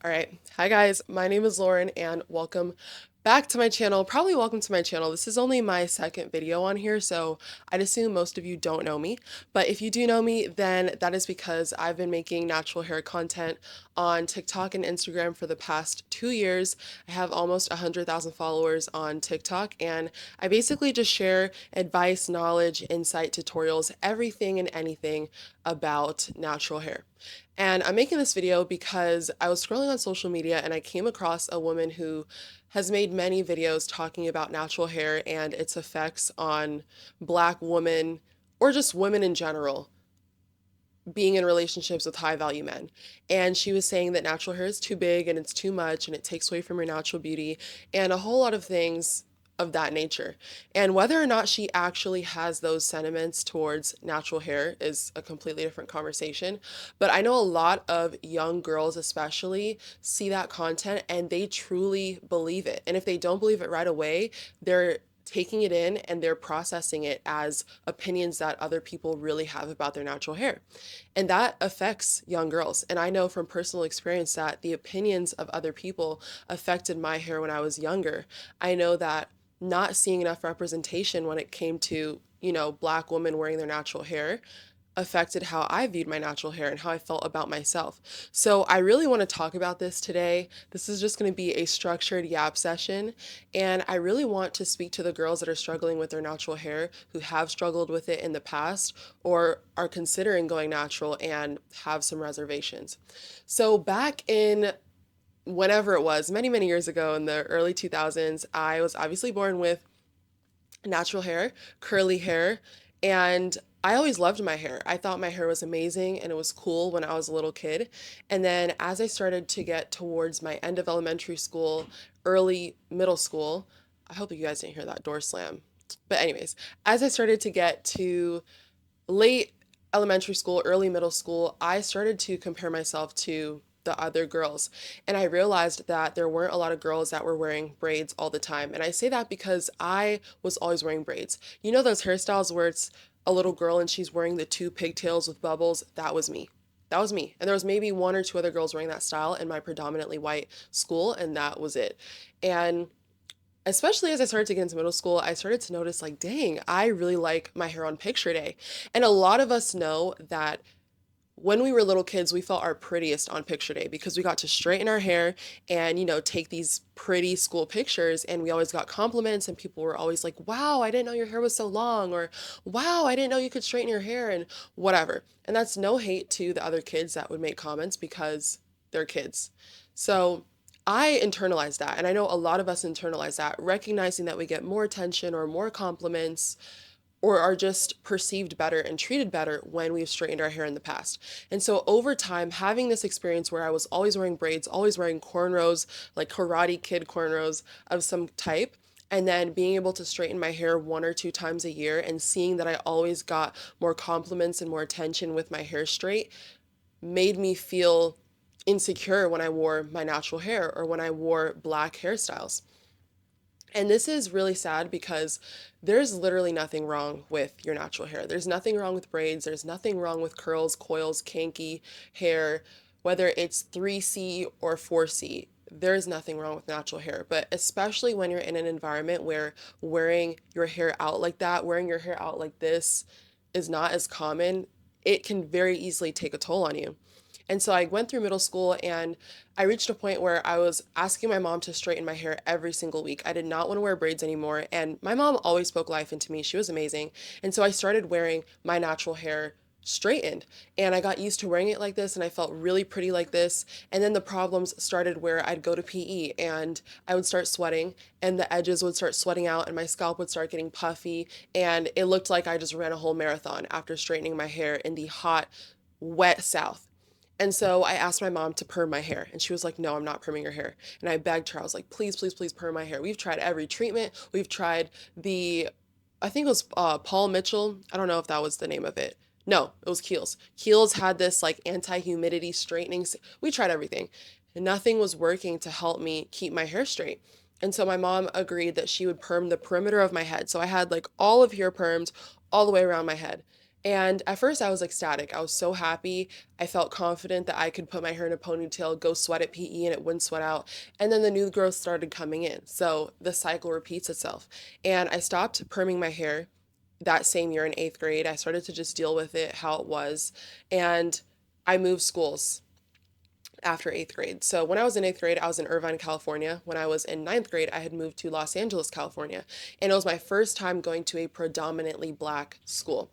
All right. Hi guys, my name is Lauren and welcome back to my channel. Probably welcome to my channel. This is only my second video on here, so I'd assume most of you don't know me. But if you do know me, then that is because I've been making natural hair content on TikTok and Instagram for the past 2 years. I have almost 100,000 followers on TikTok, and I basically just share advice, knowledge, insight, tutorials, everything and anything about natural hair. And I'm making this video because I was scrolling on social media and I came across a woman who has made many videos talking about natural hair and its effects on Black women or just women in general being in relationships with high value men. And she was saying that natural hair is too big and it's too much and it takes away from your natural beauty and a whole lot of things of that nature. And whether or not she actually has those sentiments towards natural hair is a completely different conversation. But I know a lot of young girls, especially, see that content and they truly believe it. And if they don't believe it right away, they're taking it in and they're processing it as opinions that other people really have about their natural hair. And that affects young girls. And I know from personal experience that the opinions of other people affected my hair when I was younger. I know that not seeing enough representation when it came to, Black women wearing their natural hair affected how I viewed my natural hair and how I felt about myself. So I really want to talk about this today. This is just going to be a structured yap session. And I really want to speak to the girls that are struggling with their natural hair, who have struggled with it in the past or are considering going natural and have some reservations. So back in whenever it was, many, many years ago in the early 2000s, I was obviously born with natural hair, curly hair, and I always loved my hair. I thought my hair was amazing and it was cool when I was a little kid. And then as I started to get towards my end of elementary school, early middle school, I hope you guys didn't hear that door slam. But anyways, as I started to get to late elementary school, early middle school, I started to compare myself to the other girls. And I realized that there weren't a lot of girls that were wearing braids all the time. And I say that because I was always wearing braids. You know those hairstyles where it's a little girl and she's wearing the two pigtails with bubbles? That was me. That was me. And there was maybe one or two other girls wearing that style in my predominantly white school, and that was it. And especially as I started to get into middle school, I started to notice like, dang, I really like my hair on picture day. And a lot of us know that when we were little kids, we felt our prettiest on picture day because we got to straighten our hair and, take these pretty school pictures. And we always got compliments, and people were always like, wow, I didn't know your hair was so long, or wow, I didn't know you could straighten your hair, and whatever. And that's no hate to the other kids that would make comments because they're kids. So I internalized that. And I know a lot of us internalize that, recognizing that we get more attention or more compliments or are just perceived better and treated better when we've straightened our hair in the past. And so over time, having this experience where I was always wearing braids, always wearing cornrows, like Karate Kid cornrows of some type, and then being able to straighten my hair one or two times a year and seeing that I always got more compliments and more attention with my hair straight made me feel insecure when I wore my natural hair or when I wore black hairstyles. And this is really sad because there's literally nothing wrong with your natural hair. There's nothing wrong with braids. There's nothing wrong with curls, coils, kinky hair, whether it's 3C or 4C. There's nothing wrong with natural hair. But especially when you're in an environment where wearing your hair out like that, wearing your hair out like this is not as common, it can very easily take a toll on you. And so I went through middle school and I reached a point where I was asking my mom to straighten my hair every single week. I did not want to wear braids anymore. And my mom always spoke life into me. She was amazing. And so I started wearing my natural hair straightened and I got used to wearing it like this and I felt really pretty like this. And then the problems started where I'd go to PE and I would start sweating and the edges would start sweating out and my scalp would start getting puffy and it looked like I just ran a whole marathon after straightening my hair in the hot, wet South. And so I asked my mom to perm my hair, and she was like, no, I'm not perming your hair. And I begged her, I was like, please, please, please perm my hair. We've tried every treatment. We've tried I think it was Paul Mitchell. I don't know if that was the name of it. No, it was Kiehl's. Kiehl's had this like anti-humidity straightening. We tried everything. And nothing was working to help me keep my hair straight. And so my mom agreed that she would perm the perimeter of my head. So I had like all of hair perms all the way around my head. And at first, I was ecstatic. I was so happy. I felt confident that I could put my hair in a ponytail, go sweat at PE, and it wouldn't sweat out. And then the new growth started coming in. So the cycle repeats itself. And I stopped perming my hair that same year in eighth grade. I started to just deal with it how it was. And I moved schools after eighth grade. So when I was in eighth grade, I was in Irvine, California. When I was in ninth grade, I had moved to Los Angeles, California. And it was my first time going to a predominantly black school.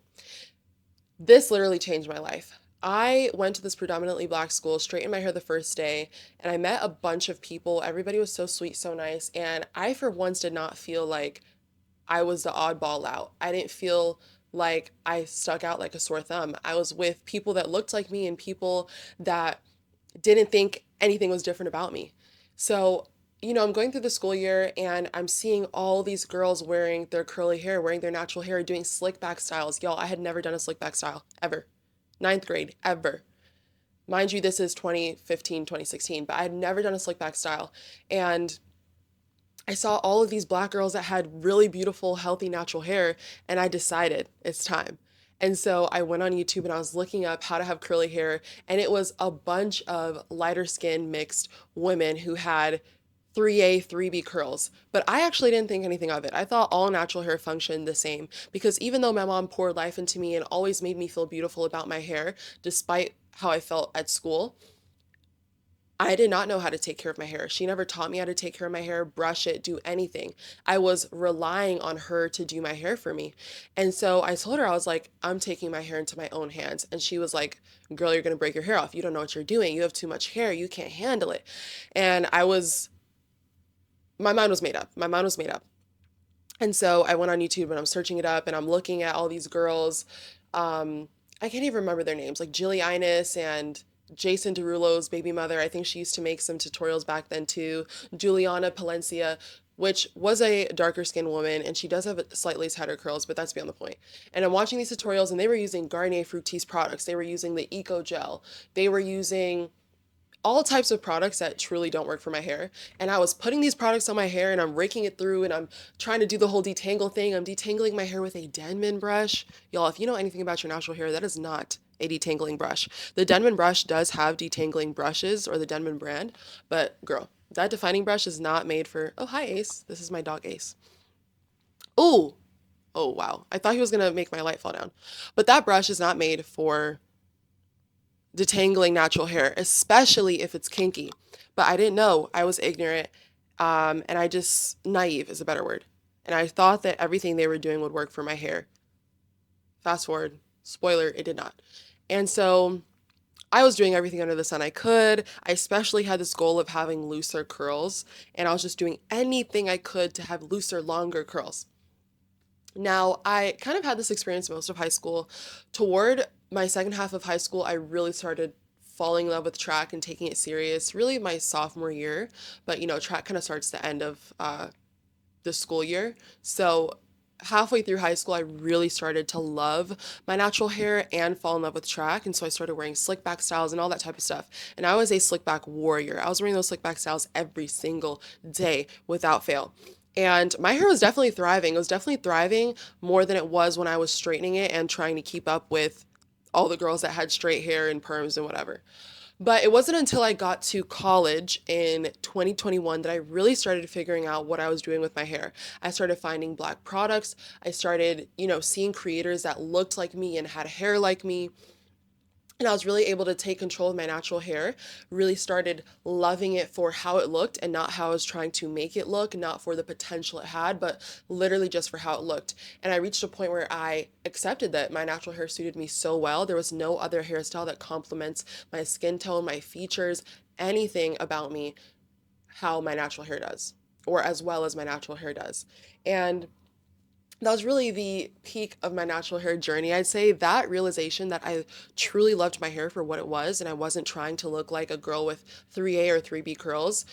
This literally changed my life. I went to this predominantly black school, straightened my hair the first day, and I met a bunch of people. Everybody was so sweet, so nice. And I, for once, did not feel like I was the oddball out. I didn't feel like I stuck out like a sore thumb. I was with people that looked like me and people that didn't think anything was different about me. So, I'm going through the school year and I'm seeing all these girls wearing their curly hair, wearing their natural hair, doing slick back styles. Y'all, I had never done a slick back style ever. Ninth grade, ever. Mind you, this is 2015, 2016, but I had never done a slick back style. And I saw all of these black girls that had really beautiful, healthy, natural hair, and I decided it's time. And so I went on YouTube and I was looking up how to have curly hair, and it was a bunch of lighter skin mixed women who had 3A, 3B curls. But I actually didn't think anything of it. I thought all natural hair functioned the same because even though my mom poured life into me and always made me feel beautiful about my hair, despite how I felt at school, I did not know how to take care of my hair. She never taught me how to take care of my hair, brush it, do anything. I was relying on her to do my hair for me. And so I told her, I was like, I'm taking my hair into my own hands. And she was like, girl, you're going to break your hair off. You don't know what you're doing. You have too much hair. You can't handle it. And my mind was made up. My mind was made up. And so I went on YouTube and I'm searching it up and I'm looking at all these girls. I can't even remember their names, like Jilly Ines and Jason Derulo's baby mother. I think she used to make some tutorials back then too. Juliana Palencia, which was a darker skinned woman, and she does have slightly tighter curls, but that's beyond the point. And I'm watching these tutorials, and they were using Garnier Fructis products. They were using the Eco Gel. They were using all types of products that truly don't work for my hair. And I was putting these products on my hair and I'm raking it through and I'm trying to do the whole detangle thing. I'm detangling my hair with a Denman brush. Y'all, if you know anything about your natural hair, that is not a detangling brush. The Denman brush does have detangling brushes, or the Denman brand, but girl, that defining brush is not made for, oh, hi Ace. This is my dog Ace. Oh, oh wow. I thought he was gonna make my light fall down. But that brush is not made for detangling natural hair, especially if it's kinky. But I didn't know. I was ignorant. And I just, naive is a better word. And I thought that everything they were doing would work for my hair. Fast forward, spoiler, it did not. And so I was doing everything under the sun I could. I especially had this goal of having looser curls, and I was just doing anything I could to have looser, longer curls. Now, I kind of had this experience most of high school. Toward my second half of high school, I really started falling in love with track and taking it serious, really my sophomore year. But, track kind of starts the end of the school year. So, halfway through high school, I really started to love my natural hair and fall in love with track. And so I started wearing slick back styles and all that type of stuff. And I was a slick back warrior. I was wearing those slick back styles every single day without fail. And my hair was definitely thriving. It was definitely thriving more than it was when I was straightening it and trying to keep up with all the girls that had straight hair and perms and whatever. But it wasn't until I got to college in 2021 that I really started figuring out what I was doing with my hair. I started finding black products. I started, seeing creators that looked like me and had hair like me. And I was really able to take control of my natural hair, really started loving it for how it looked and not how I was trying to make it look, not for the potential it had, but literally just for how it looked. And I reached a point where I accepted that my natural hair suited me so well. There was no other hairstyle that complements my skin tone, my features, anything about me, how my natural hair does, or as well as my natural hair does. And that was really the peak of my natural hair journey. I'd say that realization that I truly loved my hair for what it was and I wasn't trying to look like a girl with 3A or 3B curls,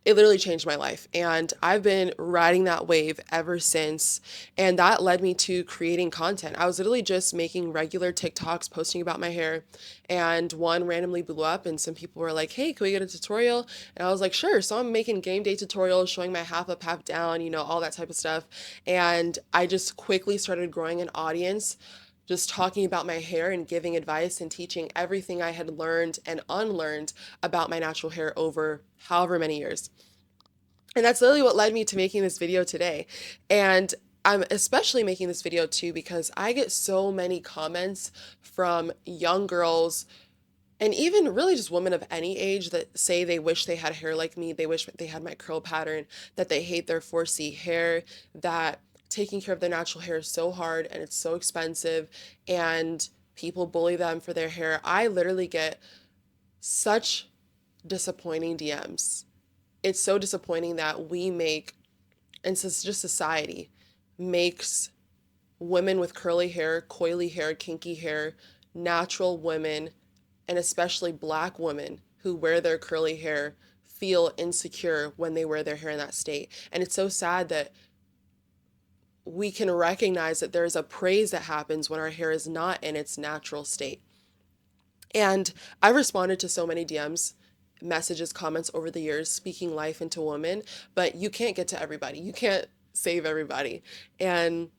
it literally changed my life. And I've been riding that wave ever since. And that led me to creating content. I was literally just making regular TikToks, posting about my hair. And one randomly blew up, and some people were like, hey, can we get a tutorial? And I was like, sure. So I'm making game day tutorials, showing my half up, half down, all that type of stuff. And I just quickly started growing an audience just talking about my hair and giving advice and teaching everything I had learned and unlearned about my natural hair over however many years. And that's literally what led me to making this video today. And I'm especially making this video too because I get so many comments from young girls and even really just women of any age that say they wish they had hair like me, they wish they had my curl pattern, that they hate their 4C hair, that taking care of their natural hair is so hard and it's so expensive, and people bully them for their hair. I literally get such disappointing DMs. It's so disappointing that we make, and so it's just society makes women with curly hair, coily hair, kinky hair, natural women, and especially Black women who wear their curly hair feel insecure when they wear their hair in that state. And it's so sad that we can recognize that there's a praise that happens when our hair is not in its natural state. And I responded to so many DMs, messages, comments over the years, speaking life into women, but you can't get to everybody. You can't save everybody. And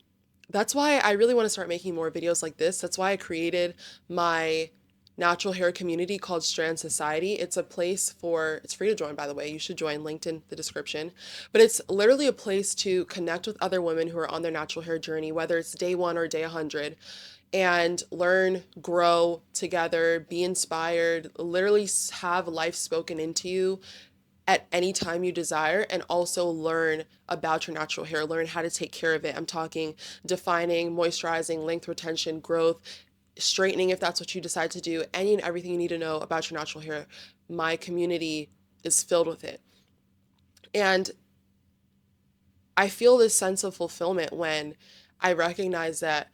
that's why I really want to start making more videos like this. That's why I created my natural hair community called Strand Society. It's a place for, it's free to join, by the way. You should join, linked in the description. But it's literally a place to connect with other women who are on their natural hair journey, whether it's day 1 or day 100, and learn, grow together, be inspired, literally have life spoken into you at any time you desire, and also learn about your natural hair, learn how to take care of it. I'm talking defining, moisturizing, length retention, growth, straightening if that's what you decide to do, any and everything you need to know about your natural hair. My community is filled with it. And I feel this sense of fulfillment when I recognize that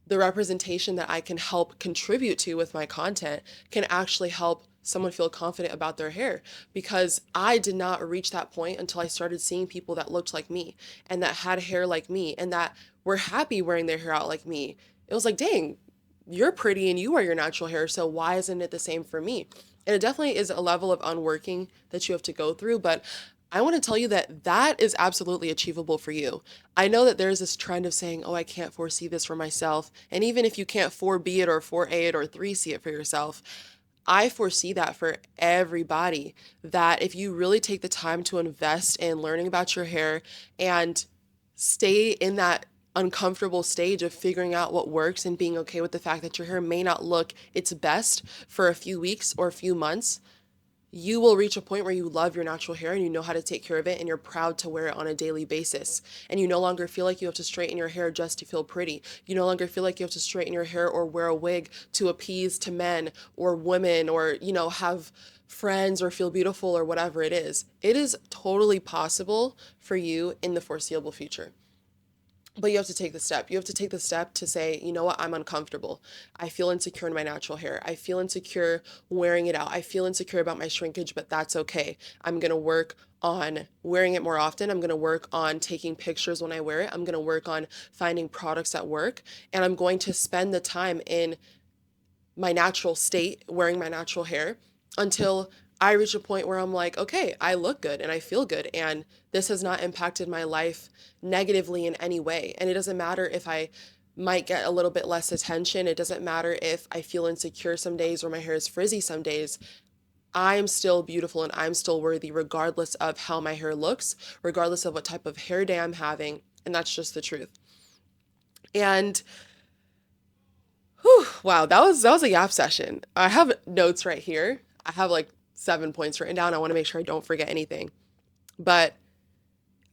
the representation that I can help contribute to with my content can actually help someone feel confident about their hair, because I did not reach that point until I started seeing people that looked like me and that had hair like me and that were happy wearing their hair out like me. It was like, dang, you're pretty and you wear your natural hair, so why isn't it the same for me? And it definitely is a level of unworking that you have to go through, but I want to tell you that that is absolutely achievable for you. I know that there's this trend of saying, oh, I can't foresee this for myself. And even if you can't 4B it or 4A it or 3C it for yourself, I foresee that for everybody, that if you really take the time to invest in learning about your hair and stay in that uncomfortable stage of figuring out what works and being okay with the fact that your hair may not look its best for a few weeks or a few months, you will reach a point where you love your natural hair and you know how to take care of it and you're proud to wear it on a daily basis. And you no longer feel like you have to straighten your hair just to feel pretty. You no longer feel like you have to straighten your hair or wear a wig to appease to men or women or, have friends or feel beautiful or whatever it is. It is totally possible for you in the foreseeable future. But you have to take the step. You have to take the step to say, you know what, I'm uncomfortable. I feel insecure in my natural hair. I feel insecure wearing it out. I feel insecure about my shrinkage, but that's okay. I'm going to work on wearing it more often. I'm going to work on taking pictures when I wear it. I'm going to work on finding products that work. And I'm going to spend the time in my natural state, wearing my natural hair, until I reach a point where I'm like, okay, I look good and I feel good. And this has not impacted my life negatively in any way. And it doesn't matter if I might get a little bit less attention. It doesn't matter if I feel insecure some days or my hair is frizzy some days. I'm still beautiful and I'm still worthy, regardless of how my hair looks, regardless of what type of hair day I'm having. And that's just the truth. And whew, wow, that was a yap session. I have notes right here. I have like 7 points written down. I want to make sure I don't forget anything. But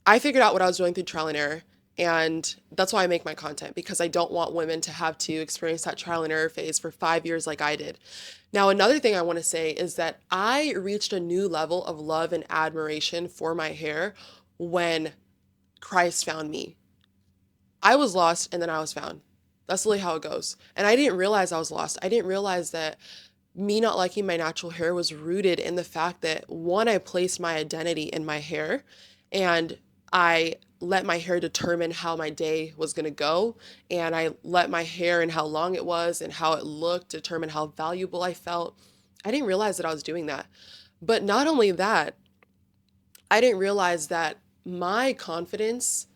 I figured out what I was doing through trial and error. And that's why I make my content, because I don't want women to have to experience that trial and error phase for 5 years like I did. Now, another thing I want to say is that I reached a new level of love and admiration for my hair when Christ found me. I was lost and then I was found. That's really how it goes. And I didn't realize I was lost. I didn't realize that me not liking my natural hair was rooted in the fact that, one, I placed my identity in my hair and I let my hair determine how my day was going to go. And I let my hair and how long it was and how it looked determine how valuable I felt. I didn't realize that I was doing that. But not only that, I didn't realize that my confidence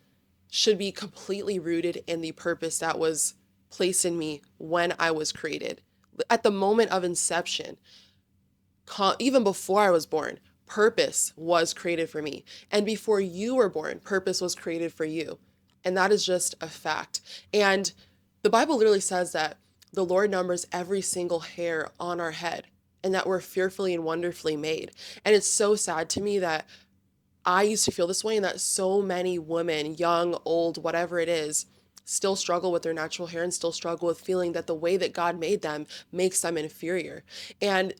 should be completely rooted in the purpose that was placed in me when I was created. At the moment of inception, even before I was born, purpose was created for me. And before you were born, purpose was created for you. And that is just a fact. And the Bible literally says that the Lord numbers every single hair on our head and that we're fearfully and wonderfully made. And it's so sad to me that I used to feel this way and that so many women, young, old, whatever it is, still struggle with their natural hair and still struggle with feeling that the way that God made them makes them inferior. And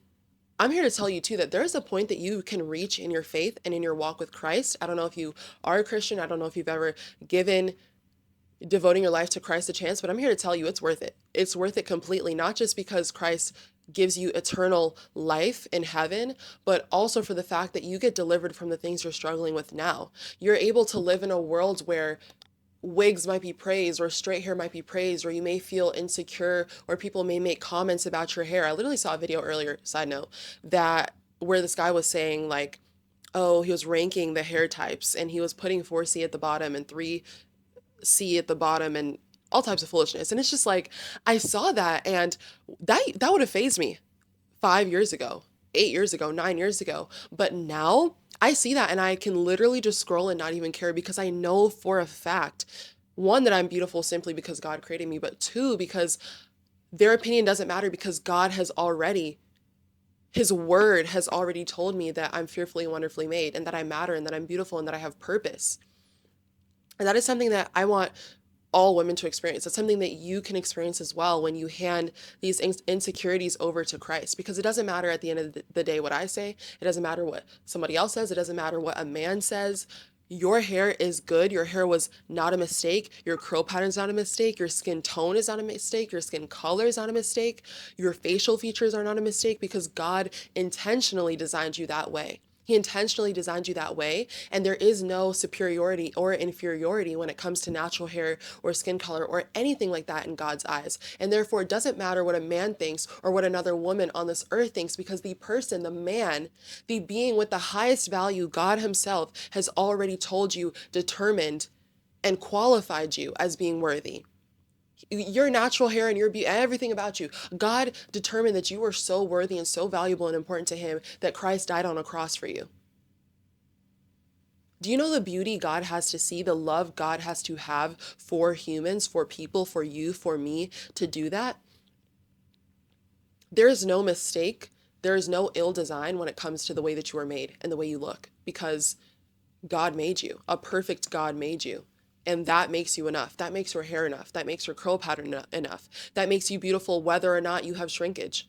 I'm here to tell you too that there's a point that you can reach in your faith and in your walk with Christ. I don't know if you are a Christian. I don't know if you've ever given devoting your life to Christ a chance, but I'm here to tell you it's worth it. It's worth it completely, not just because Christ gives you eternal life in heaven, but also for the fact that you get delivered from the things you're struggling with now. You're able to live in a world where wigs might be praised or straight hair might be praised, or you may feel insecure or people may make comments about your hair. I literally saw a video earlier, side note, that where this guy was saying like, oh, he was ranking the hair types and he was putting 4C at the bottom and 3C at the bottom and all types of foolishness. And it's just like, I saw that and that would have fazed me 5 years ago, 8 years ago, 9 years ago. But now I see that and I can literally just scroll and not even care because I know for a fact, one, that I'm beautiful simply because God created me, but two, because their opinion doesn't matter because God has already, His word has already told me that I'm fearfully and wonderfully made and that I matter and that I'm beautiful and that I have purpose. And that is something that I want all women to experience. It's something that you can experience as well when you hand these insecurities over to Christ, because it doesn't matter at the end of the day what I say. It doesn't matter what somebody else says. It doesn't matter what a man says. Your hair is good. Your hair was not a mistake. Your curl pattern is not a mistake. Your skin tone is not a mistake. Your skin color is not a mistake. Your facial features are not a mistake because God intentionally designed you that way. He intentionally designed you that way, and there is no superiority or inferiority when it comes to natural hair or skin color or anything like that in God's eyes. And therefore, it doesn't matter what a man thinks or what another woman on this earth thinks, because the person, the man, the being with the highest value, God Himself, has already told you, determined, and qualified you as being worthy. Your natural hair and your beauty, everything about you, God determined that you were so worthy and so valuable and important to Him that Christ died on a cross for you. Do you know the beauty God has to see, the love God has to have for humans, for people, for you, for me to do that? There is no mistake. There is no ill design when it comes to the way that you are made and the way you look, because God made you. A perfect God made you. And that makes you enough. That makes your hair enough. That makes your curl pattern enough. That makes you beautiful whether or not you have shrinkage.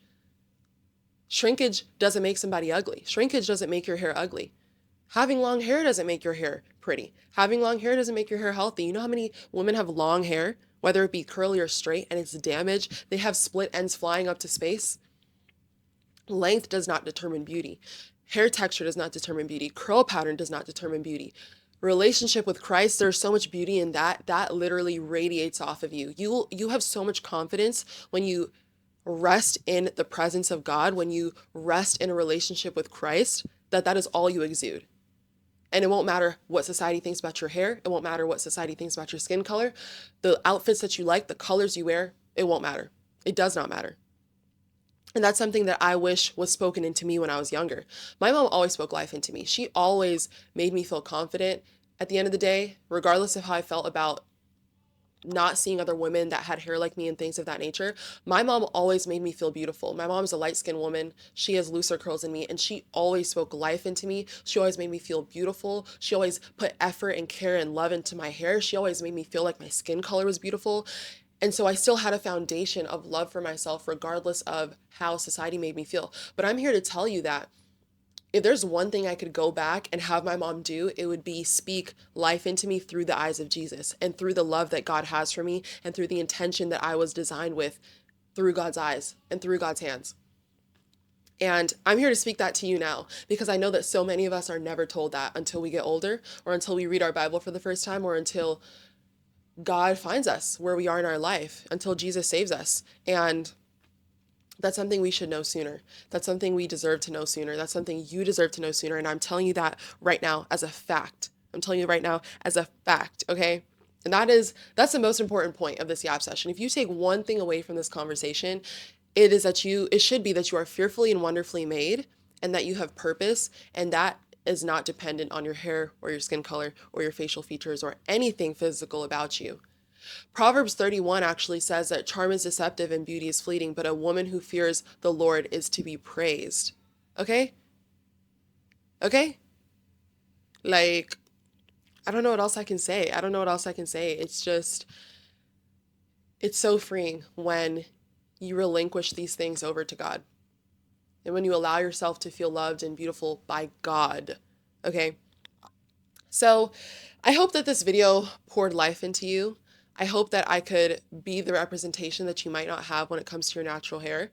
Shrinkage doesn't make somebody ugly. Shrinkage doesn't make your hair ugly. Having long hair doesn't make your hair pretty. Having long hair doesn't make your hair healthy. You know how many women have long hair, whether it be curly or straight, and it's damaged? They have split ends flying up to space. Length does not determine beauty. Hair texture does not determine beauty. Curl pattern does not determine beauty. Relationship with Christ, there's so much beauty in that literally radiates off of you. You have so much confidence when you rest in the presence of God, when you rest in a relationship with Christ, that is all you exude. And it won't matter what society thinks about your hair. It won't matter what society thinks about your skin color. The outfits that you like, the colors you wear, it won't matter. It does not matter. And that's something that I wish was spoken into me when I was younger. My mom always spoke life into me. She always made me feel confident at the end of the day, regardless of how I felt about not seeing other women that had hair like me and things of that nature. My mom always made me feel beautiful. My mom's a light-skinned woman. She has looser curls than me, and she always spoke life into me. She always made me feel beautiful. She always put effort and care and love into my hair. She always made me feel like my skin color was beautiful. And so I still had a foundation of love for myself, regardless of how society made me feel. But I'm here to tell you that if there's one thing I could go back and have my mom do, it would be speak life into me through the eyes of Jesus and through the love that God has for me and through the intention that I was designed with through God's eyes and through God's hands. And I'm here to speak that to you now because I know that so many of us are never told that until we get older or until we read our Bible for the first time or until God finds us where we are in our life, until Jesus saves us. And that's something we should know sooner. That's something we deserve to know sooner. That's something you deserve to know sooner. And I'm telling you that right now as a fact. I'm telling you right now as a fact, okay? And that's the most important point of this yap session. If you take one thing away from this conversation, it should be that you are fearfully and wonderfully made and that you have purpose, and that is not dependent on your hair or your skin color or your facial features or anything physical about you. Proverbs 31 actually says that charm is deceptive and beauty is fleeting, but a woman who fears the Lord is to be praised. Okay? Okay? Like, I don't know what else I can say. I don't know what else I can say. It's so freeing when you relinquish these things over to God and when you allow yourself to feel loved and beautiful by God. Okay? So I hope that this video poured life into you. I hope that I could be the representation that you might not have when it comes to your natural hair.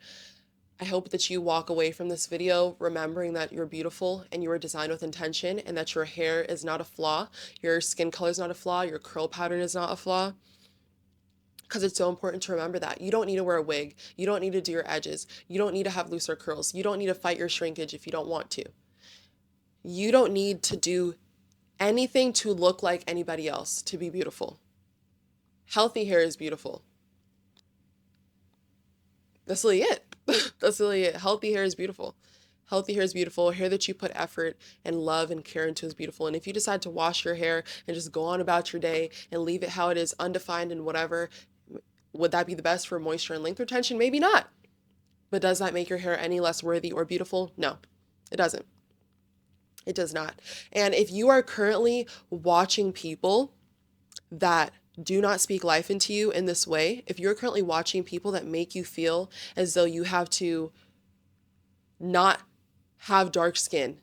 I hope that you walk away from this video remembering that you're beautiful and you were designed with intention and that your hair is not a flaw, your skin color is not a flaw, your curl pattern is not a flaw. Because it's so important to remember that. You don't need to wear a wig. You don't need to do your edges. You don't need to have looser curls. You don't need to fight your shrinkage if you don't want to. You don't need to do anything to look like anybody else to be beautiful. Healthy hair is beautiful. That's really it. That's really it. Healthy hair is beautiful. Healthy hair is beautiful. Hair that you put effort and love and care into is beautiful. And if you decide to wash your hair and just go on about your day and leave it how it is, undefined and whatever, would that be the best for moisture and length retention? Maybe not. But does that make your hair any less worthy or beautiful? No, it doesn't. It does not. And if you are currently watching people that do not speak life into you in this way, if you're currently watching people that make you feel as though you have to not have dark skin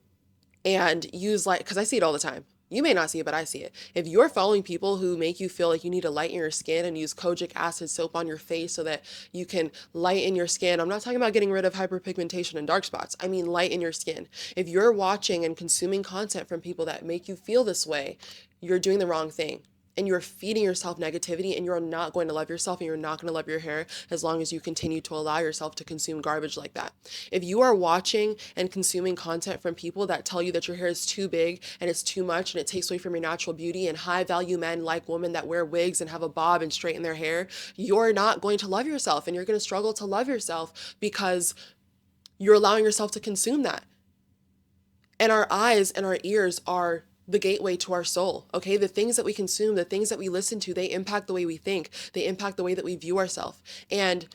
and use light, because I see it all the time. You may not see it, but I see it. If you're following people who make you feel like you need to lighten your skin and use kojic acid soap on your face so that you can lighten your skin, I'm not talking about getting rid of hyperpigmentation and dark spots. I mean lighten your skin. If you're watching and consuming content from people that make you feel this way, you're doing the wrong thing. And you're feeding yourself negativity, and you're not going to love yourself, and you're not going to love your hair as long as you continue to allow yourself to consume garbage like that. If you are watching and consuming content from people that tell you that your hair is too big and it's too much and it takes away from your natural beauty, and high value men like women that wear wigs and have a bob and straighten their hair, you're not going to love yourself, and you're going to struggle to love yourself because you're allowing yourself to consume that. And our eyes and our ears are the gateway to our soul. Okay, the things that we consume, the things that we listen to, they impact the way we think, they impact the way that we view ourselves. And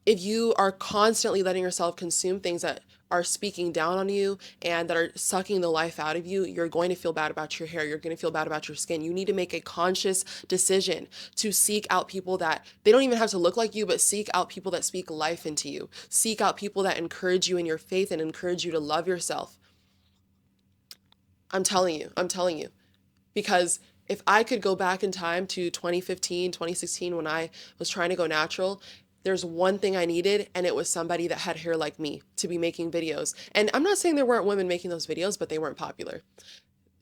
if you are constantly letting yourself consume things that are speaking down on you and that are sucking the life out of you, you're going to feel bad about your hair, you're going to feel bad about your skin. You need to make a conscious decision to seek out people that, they don't even have to look like you, but seek out people that speak life into you. Seek out people that encourage you in your faith and encourage you to love yourself. I'm telling you, because if I could go back in time to 2015, 2016, when I was trying to go natural, there's one thing I needed, and it was somebody that had hair like me to be making videos. And I'm not saying there weren't women making those videos, but they weren't popular.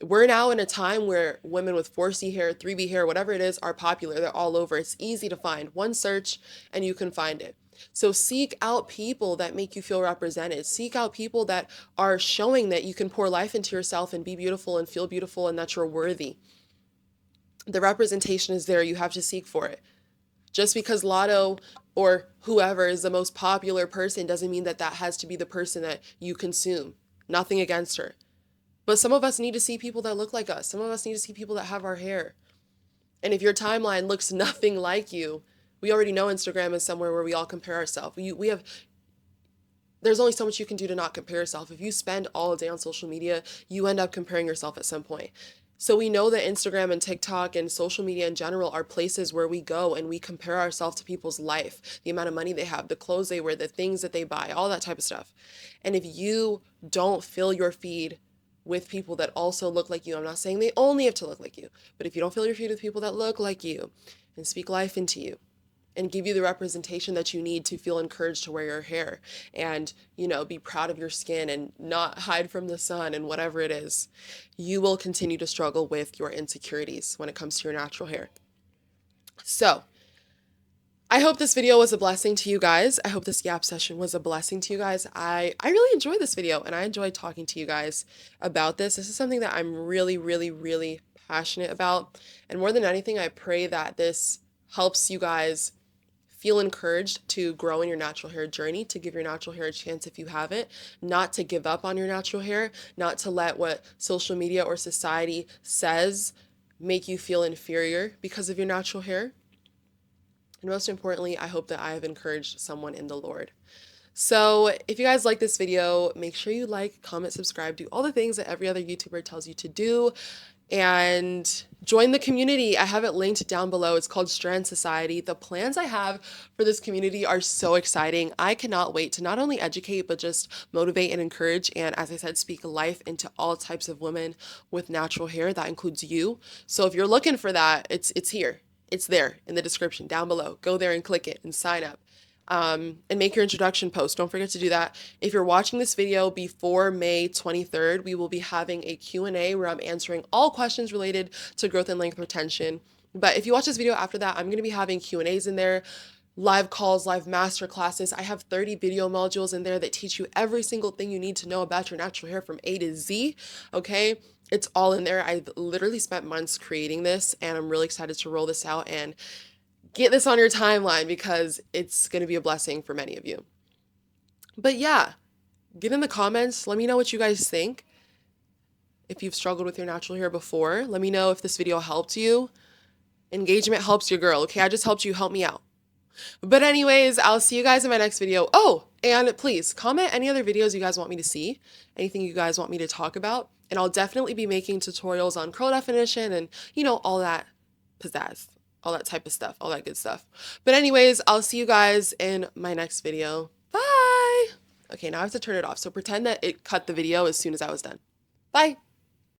We're now in a time where women with 4C hair, 3B hair, whatever it is, are popular. They're all over. It's easy to find. One search and you can find it. So seek out people that make you feel represented. Seek out people that are showing that you can pour life into yourself and be beautiful and feel beautiful and that you're worthy. The representation is there. You have to seek for it. Just because Lotto or whoever is the most popular person doesn't mean that that has to be the person that you consume. Nothing against her. But some of us need to see people that look like us. Some of us need to see people that have our hair. And if your timeline looks nothing like you, we already know Instagram is somewhere where we all compare ourselves. There's only so much you can do to not compare yourself. If you spend all day on social media, you end up comparing yourself at some point. So we know that Instagram and TikTok and social media in general are places where we go and we compare ourselves to people's life, the amount of money they have, the clothes they wear, the things that they buy, all that type of stuff. And if you don't fill your feed with people that also look like you, I'm not saying they only have to look like you, but if you don't fill your feed with people that look like you and speak life into you, and give you the representation that you need to feel encouraged to wear your hair and, be proud of your skin and not hide from the sun and whatever it is, you will continue to struggle with your insecurities when it comes to your natural hair. So I hope this video was a blessing to you guys. I hope this yap session was a blessing to you guys. I really enjoyed this video and I enjoyed talking to you guys about this. This is something that I'm really, really, really passionate about. And more than anything, I pray that this helps you guys feel encouraged to grow in your natural hair journey, to give your natural hair a chance if you haven't, not to give up on your natural hair, not to let what social media or society says make you feel inferior because of your natural hair. And most importantly, I hope that I have encouraged someone in the Lord. So if you guys like this video, make sure you like, comment, subscribe, do all the things that every other YouTuber tells you to do, and join the community. I have it linked down below. It's called Strand Society. The plans I have for this community are so exciting. I cannot wait to not only educate, but just motivate and encourage. And as I said, speak life into all types of women with natural hair. That includes you. So if you're looking for that, it's here. It's there in the description down below. Go there and click it and sign up. And make your introduction post. Don't forget to do that. If you're watching this video before May 23rd, we will be having a Q&A where I'm answering all questions related to growth and length retention. But if you watch this video after that, I'm going to be having Q&As in there, live calls, live master classes. I have 30 video modules in there that teach you every single thing you need to know about your natural hair from A to Z. Okay. It's all in there. I've literally spent months creating this, and I'm really excited to roll this out and get this on your timeline because it's going to be a blessing for many of you. But yeah, get in the comments. Let me know what you guys think. If you've struggled with your natural hair before, let me know if this video helped you. Engagement helps your girl, okay? I just helped you, help me out. But anyways, I'll see you guys in my next video. Oh, and please comment any other videos you guys want me to see, anything you guys want me to talk about. And I'll definitely be making tutorials on curl definition and, all that pizzazz. All that type of stuff, all that good stuff. But anyways, I'll see you guys in my next video. Bye. Okay, now I have to turn it off. So pretend that it cut the video as soon as I was done. Bye.